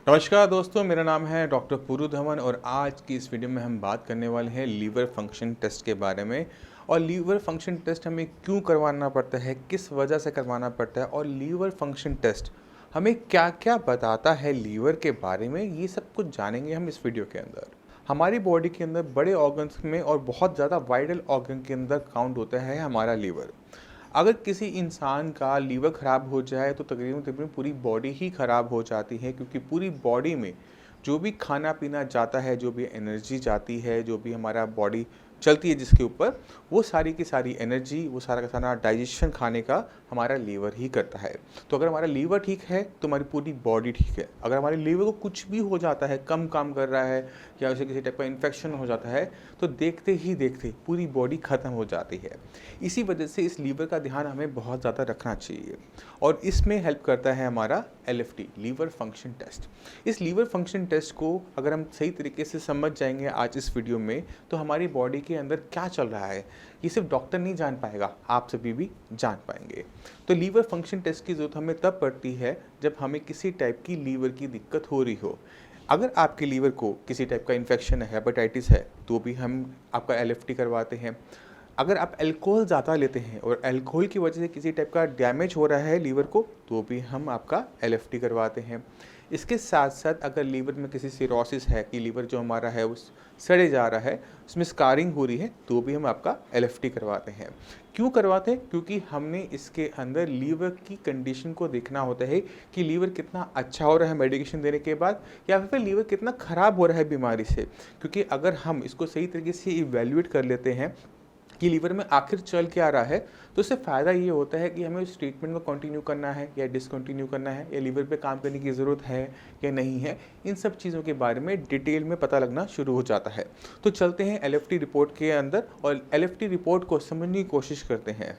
नमस्कार दोस्तों, मेरा नाम है डॉक्टर पुरु धवन और आज की इस वीडियो में हम बात करने वाले हैं लीवर फंक्शन टेस्ट के बारे में। और लीवर फंक्शन टेस्ट हमें क्यों करवाना पड़ता है, किस वजह से करवाना पड़ता है और लीवर फंक्शन टेस्ट हमें क्या क्या बताता है लीवर के बारे में, ये सब कुछ जानेंगे हम इस वीडियो के अंदर। हमारी बॉडी के अंदर बड़े ऑर्गन्स में और बहुत ज़्यादा वाइटल ऑर्गन के अंदर काउंट होता है हमारा लीवर। अगर किसी इंसान का लीवर ख़राब हो जाए तो तकरीबन तकरीबन पूरी बॉडी ही ख़राब हो जाती है, क्योंकि पूरी बॉडी में जो भी खाना पीना जाता है, जो भी एनर्जी जाती है, जो भी हमारा बॉडी चलती है जिसके ऊपर, वो सारी की सारी एनर्जी, वो सारा का सारा डाइजेशन खाने का हमारा लीवर ही करता है। तो अगर हमारा लीवर ठीक है तो हमारी पूरी बॉडी ठीक है। अगर हमारे लीवर को कुछ भी हो जाता है, कम काम कर रहा है या उसे किसी टाइप का इन्फेक्शन हो जाता है, तो देखते ही देखते पूरी बॉडी ख़त्म हो जाती है। इसी वजह से इस लीवर का ध्यान हमें बहुत ज़्यादा रखना चाहिए और इसमें हेल्प करता है हमारा LFT, लीवर फंक्शन टेस्ट। इस लीवर फंक्शन टेस्ट को अगर हम सही तरीके से समझ जाएंगे आज इस वीडियो में, तो हमारी बॉडी के अंदर क्या चल रहा है ये सिर्फ डॉक्टर नहीं जान पाएगा, आप सभी भी जान पाएंगे। तो लीवर फंक्शन टेस्ट की ज़रूरत हमें तब पड़ती है जब हमें किसी टाइप की लीवर की दिक्कत हो रही हो। अगर आपके लीवर को किसी टाइप का इन्फेक्शन है, हेपेटाइटिस है, तो भी हम आपका LFT करवाते हैं। अगर आप अल्कोहल ज़्यादा लेते हैं और अल्कोहल की वजह से किसी टाइप का डैमेज हो रहा है लीवर को, तो भी हम आपका LFT करवाते हैं। इसके साथ साथ अगर लीवर में किसी सिरोसिस है कि लीवर जो हमारा है उस सड़े जा रहा है, उसमें स्कारिंग हो रही है, तो भी हम आपका LFT करवाते हैं। क्यों करवाते हैं? क्योंकि हमने इसके अंदर लीवर की कंडीशन को देखना होता है कि लीवर कितना अच्छा हो रहा है मेडिकेशन देने के बाद, या फिर लीवर कितना ख़राब हो रहा है बीमारी से। क्योंकि अगर हम इसको सही तरीके से इवैल्यूएट कर लेते हैं कि लीवर में आखिर चल क्या रहा है, तो उससे फ़ायदा ये होता है कि हमें उस ट्रीटमेंट को कंटिन्यू करना है या डिसकंटिन्यू करना है, या लीवर पे काम करने की ज़रूरत है या नहीं है। इन सब चीज़ों के बारे में डिटेल में पता लगना शुरू हो जाता है। तो चलते हैं LFT रिपोर्ट के अंदर और LFT रिपोर्ट को समझने की कोशिश करते हैं।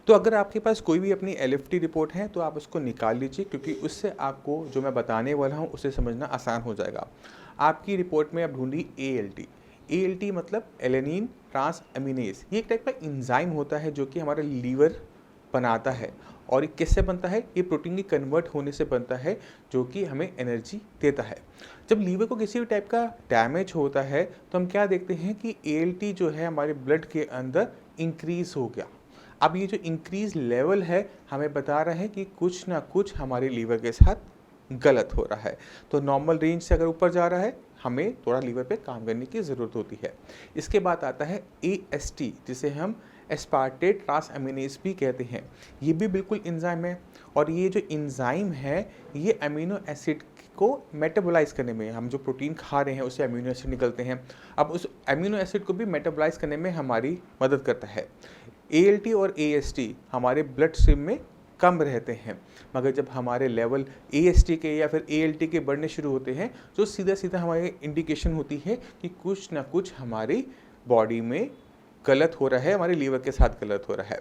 तो अगर आपके पास कोई भी अपनी LFT रिपोर्ट है तो आप उसको निकाल लीजिए, क्योंकि उससे आपको जो मैं बताने वाला हूँ उसे समझना आसान हो जाएगा। आपकी रिपोर्ट में आप ढूंढी ALT। ALT मतलब एलेनिन ट्रांस एमिनेज। ये एक टाइप का इंजाइम होता है जो कि हमारा लीवर बनाता है। और ये किससे बनता है? ये प्रोटीन के कन्वर्ट होने से बनता है, जो कि हमें एनर्जी देता है। जब लीवर को किसी भी टाइप का डैमेज होता है तो हम क्या देखते हैं कि ALT जो है हमारे ब्लड के अंदर इंक्रीज़ हो गया। अब ये जो इंक्रीज लेवल है हमें बता रहा है कि कुछ ना कुछ हमारे लीवर के साथ गलत हो रहा है। तो नॉर्मल रेंज से अगर ऊपर जा रहा है, हमें थोड़ा लीवर पे काम करने की ज़रूरत होती है। इसके बाद आता है AST, जिसे हम एस्पार्टेट ट्रांस एमिनेज भी कहते हैं। ये भी बिल्कुल एंजाइम है, और ये जो एंजाइम है ये अमीनो एसिड को मेटाबोलाइज करने में, हम जो प्रोटीन खा रहे हैं उससे अमीनो एसिड निकलते हैं, अब उस अमीनो एसिड को भी मेटाबोलाइज करने में हमारी मदद करता है। ALT और AST हमारे ब्लड स्ट्रीम में कम रहते हैं, मगर जब हमारे लेवल AST के या फिर ALT के बढ़ने शुरू होते हैं तो सीधा सीधा हमारी इंडिकेशन होती है कि कुछ ना कुछ हमारी बॉडी में गलत हो रहा है, हमारे लीवर के साथ गलत हो रहा है।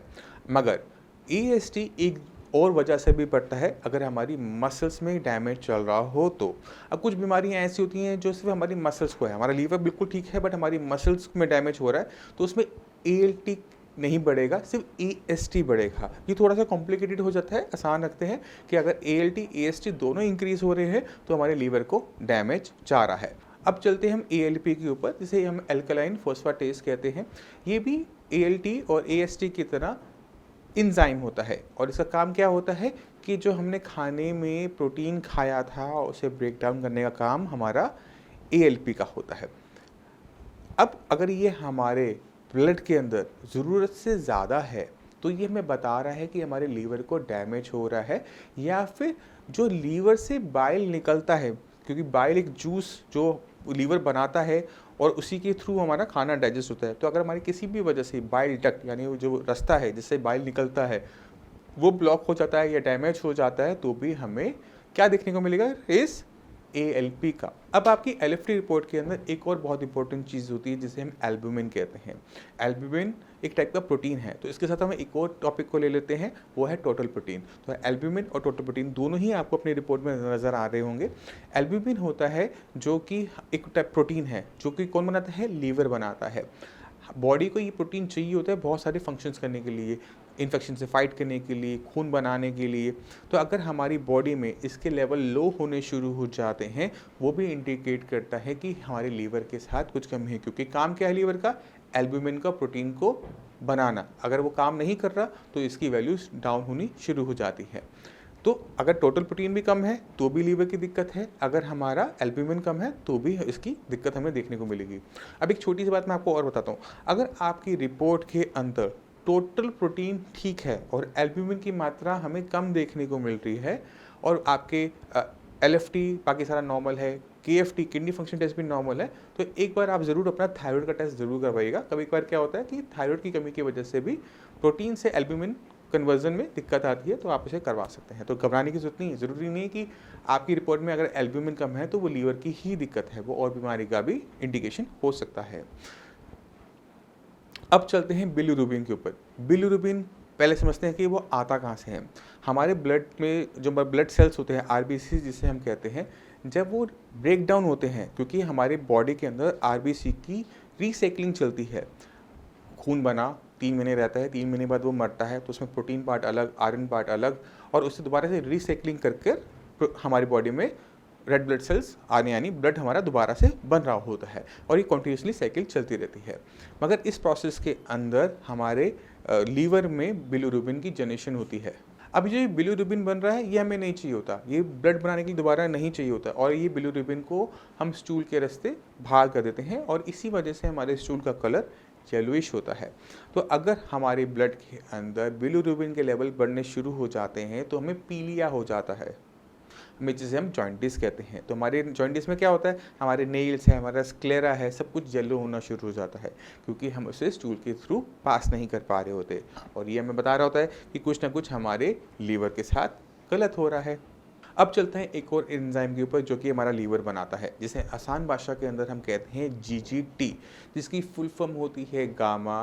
मगर AST एक और वजह से भी बढ़ता है अगर हमारी मसल्स में डैमेज चल रहा हो तो। अब कुछ बीमारियां ऐसी होती हैं जो सिर्फ हमारी मसल्स को है, हमारा लीवर बिल्कुल ठीक है बट हमारी मसल्स में डैमेज हो रहा है, तो उसमें ALT नहीं बढ़ेगा, सिर्फ AST बढ़ेगा। ये थोड़ा सा कॉम्प्लिकेटेड हो जाता है। आसान रखते हैं कि अगर ALT AST दोनों इंक्रीज हो रहे हैं तो हमारे लीवर को डैमेज जा रहा है। अब चलते हैं हम ALP के ऊपर, जिसे हम एल्कलाइन फोस्फेटेस कहते हैं। ये भी ALT और AST की तरह इंजाइम होता है, और इसका काम क्या होता है कि जो हमने खाने में प्रोटीन खाया था उसे ब्रेक डाउन करने का काम हमारा ALP का होता है। अब अगर ये हमारे ब्लड के अंदर ज़रूरत से ज़्यादा है तो ये हमें बता रहा है कि हमारे लीवर को डैमेज हो रहा है, या फिर जो लीवर से बाइल निकलता है, क्योंकि बाइल एक जूस जो लीवर बनाता है और उसी के थ्रू हमारा खाना डाइजेस्ट होता है। तो अगर हमारी किसी भी वजह से बाइल डक्ट यानी वो जो रास्ता है जिससे बाइल निकलता है वो ब्लॉक हो जाता है या डैमेज हो जाता है, तो भी हमें क्या देखने को मिलेगा? इस ALP का। अब आपकी LFT रिपोर्ट के अंदर एक और बहुत इंपॉर्टेंट चीज़ होती है जिसे हम एल्ब्यूमिन कहते हैं। एल्ब्यूमिन एक टाइप का प्रोटीन है, तो इसके साथ हम एक और टॉपिक को ले लेते हैं, वो है टोटल प्रोटीन। तो एल्ब्यूमिन और टोटल प्रोटीन दोनों ही आपको अपनी रिपोर्ट में नज़र आ रहे होंगे। एल्ब्यूमिन होता है जो कि एक टाइप प्रोटीन है जो कि कौन बनाता है? लीवर बनाता है। बॉडी को ये प्रोटीन चाहिए होता है बहुत सारे फंक्शंस करने के लिए, इन्फेक्शन से फाइट करने के लिए, खून बनाने के लिए। तो अगर हमारी बॉडी में इसके लेवल लो होने शुरू हो जाते हैं, वो भी इंडिकेट करता है कि हमारे लीवर के साथ कुछ कमी है, क्योंकि काम क्या है लीवर का? एल्ब्यूमिन का प्रोटीन को बनाना। अगर वो काम नहीं कर रहा तो इसकी वैल्यूज डाउन होनी शुरू हो जाती है। तो अगर टोटल प्रोटीन भी कम है तो भी लीवर की दिक्कत है, अगर हमारा एल्ब्यूमिन कम है तो भी इसकी दिक्कत हमें देखने को मिलेगी। अब एक छोटी सी बात मैं आपको और बताता हूँ, अगर आपकी रिपोर्ट के अंदर टोटल प्रोटीन ठीक है और एल्ब्यूमिन की मात्रा हमें कम देखने को मिल रही है और आपके LFT बाकी सारा नॉर्मल है, KFT किडनी फंक्शन टेस्ट भी नॉर्मल है, तो एक बार आप ज़रूर अपना थायराइड का टेस्ट ज़रूर करवाइएगा। कभी कभार क्या होता है कि थायराइड की कमी की वजह से भी प्रोटीन से एल्ब्यूमिन कन्वर्जन में दिक्कत आती है, तो आप इसे करवा सकते हैं। तो घबराने की जरूरत नहीं है, ज़रूरी नहीं है कि आपकी रिपोर्ट में अगर एल्ब्यूमिन कम है तो वो लीवर की ही दिक्कत है, वो और बीमारी का भी इंडिकेशन हो सकता है। अब चलते हैं बिलिरुबिन के ऊपर। बिलिरुबिन पहले समझते हैं कि वो आता कहाँ से है। हमारे ब्लड में जो ब्लड सेल्स होते हैं, RBC जिसे हम कहते हैं, जब वो ब्रेक डाउन होते हैं, क्योंकि हमारे बॉडी के अंदर RBC की रीसाइक्लिंग चलती है। खून बना 3 महीने रहता है, 3 महीने बाद वो मरता है, तो उसमें प्रोटीन पार्ट अलग, आयरन पार्ट अलग, और उससे दोबारा से रीसाइक्लिंग करके हमारी बॉडी में रेड ब्लड सेल्स आने, यानी ब्लड हमारा दोबारा से बन रहा होता है, और ये कंटिन्यूसली साइकिल चलती रहती है। मगर इस प्रोसेस के अंदर हमारे लीवर में बिलिरुबिन की जनरेशन होती है। अब ये बिलिरुबिन बन रहा है, ये हमें नहीं चाहिए होता, ये ब्लड बनाने के लिए दोबारा नहीं चाहिए होता, और ये बिलिरुबिन को हम स्टूल के रास्ते बाहर कर देते हैं, और इसी वजह से हमारे स्टूल का कलर येलोइश होता है। तो अगर हमारे ब्लड के अंदर बिलिरुबिन के लेवल बढ़ने शुरू हो जाते हैं तो हमें पीलिया हो जाता है, हमें जिसे हम जॉइंटिस कहते हैं। तो हमारे जॉइंटिस में क्या होता है, हमारे नेल्स है, हमारा स्क्लेरा है, सब कुछ येलो होना शुरू हो जाता है, क्योंकि हम उसे स्टूल के थ्रू पास नहीं कर पा रहे होते, और ये हमें बता रहा होता है कि कुछ ना कुछ हमारे लीवर के साथ गलत हो रहा है। अब चलते हैं एक और एंजाइम के ऊपर जो कि हमारा लीवर बनाता है, जिसे आसान भाषा के अंदर हम कहते हैं GGT, जिसकी फुल फॉर्म होती है गामा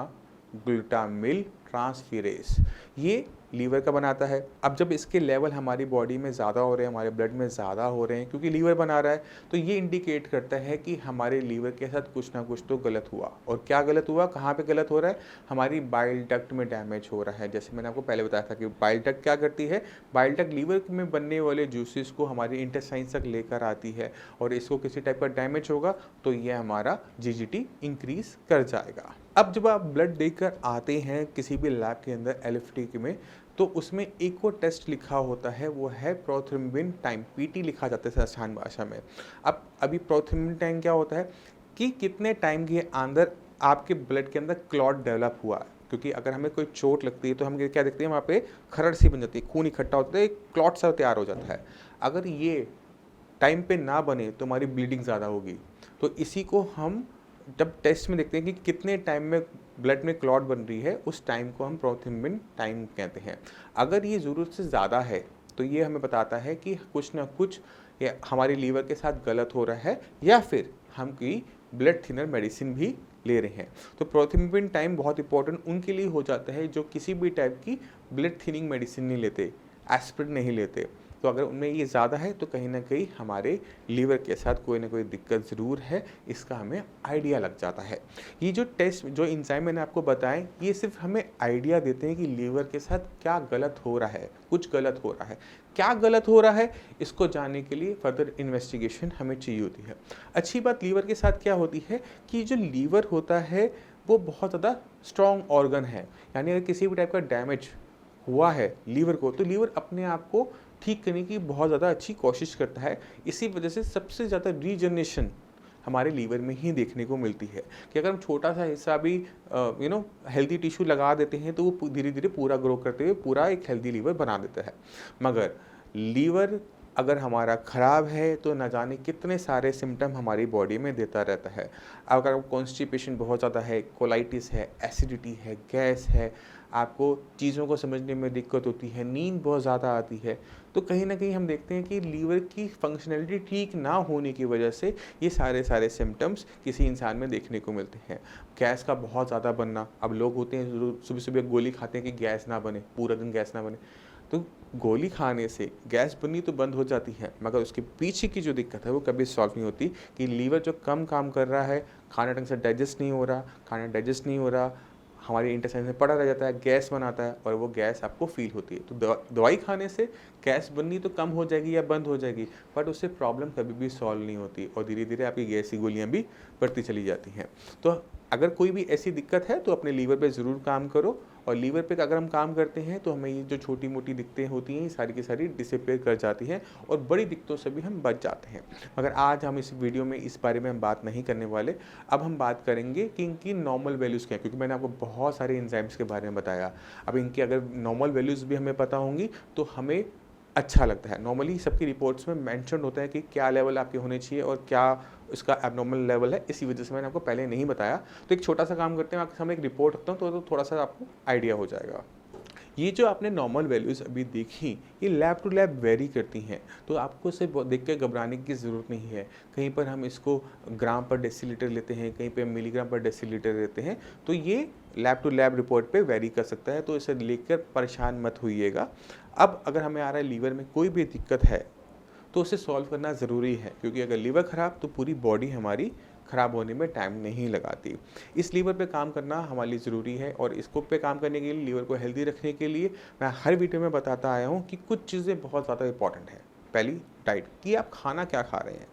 ग्लूटामिल ट्रांसफेरेज। ये लीवर का बनाता है। अब जब इसके लेवल हमारी बॉडी में ज़्यादा हो रहे हैं, हमारे ब्लड में ज़्यादा हो रहे हैं, क्योंकि लीवर बना रहा है, तो ये इंडिकेट करता है कि हमारे लीवर के साथ कुछ ना कुछ तो गलत हुआ। और क्या गलत हुआ, कहाँ पे गलत हो रहा है, हमारी बाइल डक्ट में डैमेज हो रहा है। जैसे मैंने आपको पहले बताया था कि बाइल डक्ट क्या करती है, बाइल डक्ट लीवर में बनने वाले जूसेस को हमारी इंटेस्टाइन तक लेकर आती है, और इसको किसी टाइप का डैमेज होगा तो ये हमारा GGT इंक्रीज कर जाएगा। अब जब आप ब्लड देकर आते हैं किसी भी लैब के अंदर LFT में, तो उसमें एक और टेस्ट लिखा होता है, वो है प्रोथ्रोम्बिन टाइम, PT लिखा जाता है आसान भाषा में। अब अभी प्रोथ्रोम्बिन टाइम क्या होता है कि कितने टाइम के अंदर आपके ब्लड के अंदर क्लॉट डेवलप हुआ, क्योंकि अगर हमें कोई चोट लगती है तो हम क्या देखते हैं, वहाँ पे खरड़ सी बन जाती है, खून इकट्ठा होता है, एक क्लॉट सा तैयार हो जाता है। अगर ये टाइम पे ना बने तो हमारी ब्लीडिंग ज़्यादा होगी। तो इसी को हम जब टेस्ट में देखते हैं कि कितने टाइम में ब्लड में क्लॉट बन रही है, उस टाइम को हम प्रोथ्रोम्बिन टाइम कहते हैं। अगर ये ज़रूरत से ज़्यादा है तो ये हमें बताता है कि कुछ ना कुछ हमारे लीवर के साथ गलत हो रहा है, या फिर हम कोई ब्लड थिनर मेडिसिन भी ले रहे हैं। तो प्रोथ्रोम्बिन टाइम बहुत इंपॉर्टेंट उनके लिए हो जाता है जो किसी भी टाइप की ब्लड थिनिंग मेडिसिन नहीं लेते, एस्पिरिन नहीं लेते। तो अगर उनमें ये ज़्यादा है तो कहीं ना कहीं हमारे लीवर के साथ कोई ना कोई दिक्कत ज़रूर है, इसका हमें आइडिया लग जाता है। ये जो टेस्ट, जो एंजाइम मैंने आपको बताए, ये सिर्फ हमें आइडिया देते हैं कि लीवर के साथ क्या गलत हो रहा है, कुछ गलत हो रहा है। क्या गलत हो रहा है, इसको जानने के लिए फर्दर इन्वेस्टिगेशन हमें चाहिए होती है। अच्छी बात लीवर के साथ क्या होती है कि जो लीवर होता है वो बहुत ज़्यादा स्ट्रॉन्ग ऑर्गन है, यानी अगर किसी भी टाइप का डैमेज हुआ है लीवर को, तो लीवर अपने आप को ठीक करने की बहुत ज़्यादा अच्छी कोशिश करता है। इसी वजह से सबसे ज़्यादा रीजनरेशन हमारे लीवर में ही देखने को मिलती है, कि अगर हम छोटा सा हिस्सा भी हेल्दी टिश्यू लगा देते हैं तो वो धीरे धीरे पूरा ग्रो करते हुए पूरा एक हेल्दी लीवर बना देता है। मगर लीवर अगर हमारा ख़राब है तो न जाने कितने सारे सिम्टम हमारी बॉडी में देता रहता है। अगर कॉन्स्टिपेशन बहुत ज़्यादा है, कोलाइटिस है, एसिडिटी है, गैस है, आपको चीज़ों को समझने में दिक्कत होती है, नींद बहुत ज़्यादा आती है, तो कहीं ना कहीं हम देखते हैं कि लीवर की फंक्शनैलिटी ठीक ना होने की वजह से ये सारे सिम्टम्स किसी इंसान में देखने को मिलते हैं। गैस का बहुत ज़्यादा बनना, अब लोग होते हैं सुबह सुबह गोली खाते हैं कि गैस ना बने, पूरा दिन गैस ना बने, तो गोली खाने से गैस बननी तो बंद हो जाती है, मगर उसके पीछे की जो दिक्कत है वो कभी सॉल्व नहीं होती, कि लीवर जो कम काम कर रहा है, खाना ढंग से डाइजेस्ट नहीं हो रहा, खाना डाइजेस्ट नहीं हो रहा, हमारे इंटेस्टाइन में पड़ा रह जाता है, गैस बनाता है और वो गैस आपको फील होती है। तो दवाई खाने से गैस बननी तो कम हो जाएगी या बंद हो जाएगी, बट उससे प्रॉब्लम कभी भी सॉल्व नहीं होती और धीरे धीरे आपकी गैस की गोलियाँ भी बढ़ती चली जाती हैं। तो अगर कोई भी ऐसी दिक्कत है तो अपने लीवर पे ज़रूर काम करो, और लीवर पे अगर हम काम करते हैं तो हमें ये जो छोटी मोटी दिक्कतें होती हैं ये सारी की सारी डिसअपीयर कर जाती हैं और बड़ी दिक्कतों से भी हम बच जाते हैं। मगर आज हम इस वीडियो में इस बारे में हम बात नहीं करने वाले। अब हम बात करेंगे कि इनकी नॉर्मल वैल्यूज़ क्या हैं, क्योंकि मैंने आपको बहुत सारे एंजाइम्स के बारे में बताया। अब इनकी अगर नॉर्मल वैल्यूज़ भी हमें पता होंगी तो हमें अच्छा लगता है। नॉर्मली सबकी रिपोर्ट्स में मेंशन होता है कि क्या लेवल आपके होने चाहिए और क्या इसका एबनॉर्मल लेवल है, इसी वजह से मैंने आपको पहले नहीं बताया। तो एक छोटा सा काम करते हैं, आपके सामने एक रिपोर्ट रखता हूँ तो थोड़ा सा आपको आइडिया हो जाएगा। ये जो आपने नॉर्मल वैल्यूज़ अभी देखी, ये लैब टू लैब वेरी करती हैं, तो आपको इसे देख के घबराने की ज़रूरत नहीं है। कहीं पर हम इसको ग्राम पर डेसीलीटर लेते हैं, कहीं पे मिलीग्राम पर डेसीलीटर लेते हैं, तो ये लैब टू लैब रिपोर्ट पे वेरी कर सकता है, तो इसे लेकर परेशान मत होइएगा। अब अगर हमें आ रहा है लीवर में कोई भी दिक्कत है तो उसे सॉल्व करना ज़रूरी है, क्योंकि अगर लीवर ख़राब तो पूरी बॉडी हमारी ख़राब होने में टाइम नहीं लगाती। इस लीवर पे काम करना हमारे लिए ज़रूरी है, और इसको पे काम करने के लिए, लीवर को हेल्दी रखने के लिए मैं हर वीडियो में बताता आया हूँ कि कुछ चीज़ें बहुत ज़्यादा इंपॉर्टेंट है। पहली, डाइट, कि आप खाना क्या खा रहे हैं।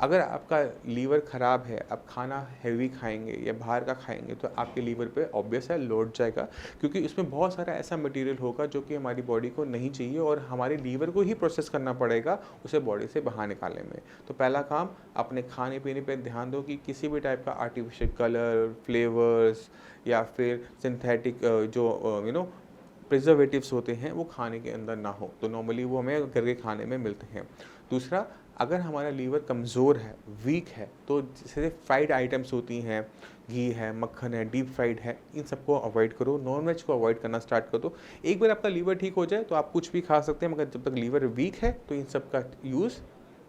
अगर आपका लीवर ख़राब है, आप खाना हेवी खाएंगे या बाहर का खाएंगे तो आपके लीवर पे ऑब्वियस है लोड जाएगा, क्योंकि उसमें बहुत सारा ऐसा मटेरियल होगा जो कि हमारी बॉडी को नहीं चाहिए और हमारे लीवर को ही प्रोसेस करना पड़ेगा उसे बॉडी से बाहर निकालने में। तो पहला काम, अपने खाने पीने पे ध्यान दो कि किसी भी टाइप का आर्टिफिशियल कलर, फ्लेवर्स या फिर सिंथेटिक जो प्रिजर्वेटिव्स होते हैं वो खाने के अंदर ना हो। तो नॉर्मली वो हमें घर के खाने में मिलते हैं। दूसरा, अगर हमारा लीवर कमज़ोर है, वीक है, तो जैसे फ्राइड आइटम्स होती हैं, घी है, मक्खन है, डीप फ्राइड है, इन सबको अवॉइड करो। नॉन वेज को अवॉइड करना स्टार्ट कर दो। एक बार आपका लीवर ठीक हो जाए तो आप कुछ भी खा सकते हैं, मगर जब तक लीवर वीक है तो इन सब का यूज़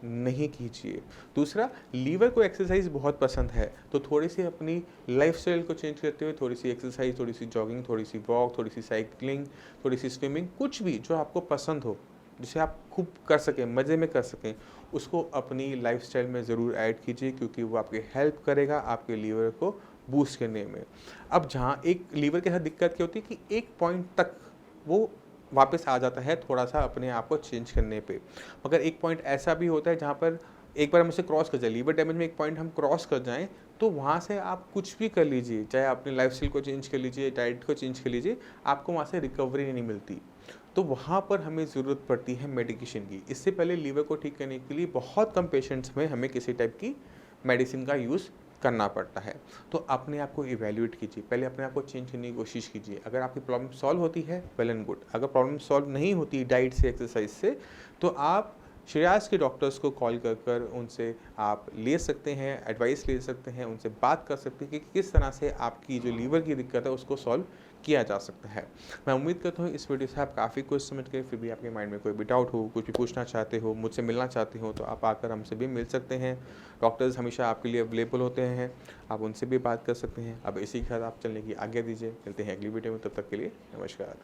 नहीं कीजिए। दूसरा, लीवर को एक्सरसाइज बहुत पसंद है, तो थोड़ी सी अपनी लाइफस्टाइल को चेंज करते हुए थोड़ी सी एक्सरसाइज, थोड़ी सी जॉगिंग, थोड़ी सी वॉक, थोड़ी सी साइकिलिंग, थोड़ी सी स्विमिंग, कुछ भी जो आपको पसंद हो, जिसे आप खूब कर सकें, मज़े में कर सकें, उसको अपनी लाइफस्टाइल में ज़रूर ऐड कीजिए, क्योंकि वो आपकी हेल्प करेगा आपके लीवर को बूस्ट करने में। अब जहाँ एक लीवर के साथ दिक्कत क्या होती है कि एक पॉइंट तक वो वापस आ जाता है थोड़ा सा अपने आप को चेंज करने पे, मगर एक पॉइंट ऐसा भी होता है जहाँ पर एक बार हम उसे क्रॉस कर जाए, लीवर डैमेज में एक पॉइंट हम क्रॉस कर जाएं, तो वहाँ से आप कुछ भी कर लीजिए, चाहे अपने लाइफस्टाइल को चेंज कर लीजिए, डाइट को चेंज कर लीजिए, आपको वहाँ से रिकवरी नहीं मिलती। तो वहाँ पर हमें ज़रूरत पड़ती है मेडिकेशन की। इससे पहले लीवर को ठीक करने के लिए बहुत कम पेशेंट्स में हमें किसी टाइप की मेडिसिन का यूज़ करना पड़ता है। तो अपने आप को इवैल्यूएट कीजिए, पहले अपने आप को चेंज करने की कोशिश कीजिए। अगर आपकी प्रॉब्लम सॉल्व होती है, वेल एंड गुड। अगर प्रॉब्लम सॉल्व नहीं होती डाइट से, एक्सरसाइज से, तो आप श्रेयास के डॉक्टर्स को कॉल कर कर उनसे आप ले सकते हैं, एडवाइस ले सकते हैं, उनसे बात कर सकते हैं कि किस तरह से आपकी जो लीवर की दिक्कत है उसको सॉल्व किया जा सकता है। मैं उम्मीद करता हूँ इस वीडियो से आप काफ़ी कुछ समझ गए। फिर भी आपके माइंड में कोई भी डाउट हो, कुछ भी पूछना चाहते हो, मुझसे मिलना चाहते हो, तो आप आकर हमसे भी मिल सकते हैं। डॉक्टर्स हमेशा आपके लिए अवेलेबल होते हैं, आप उनसे भी बात कर सकते हैं। अब इसी के साथ आप चलने की आज्ञा दीजिए। मिलते हैं अगली वीडियो में, तब तक के लिए नमस्कार।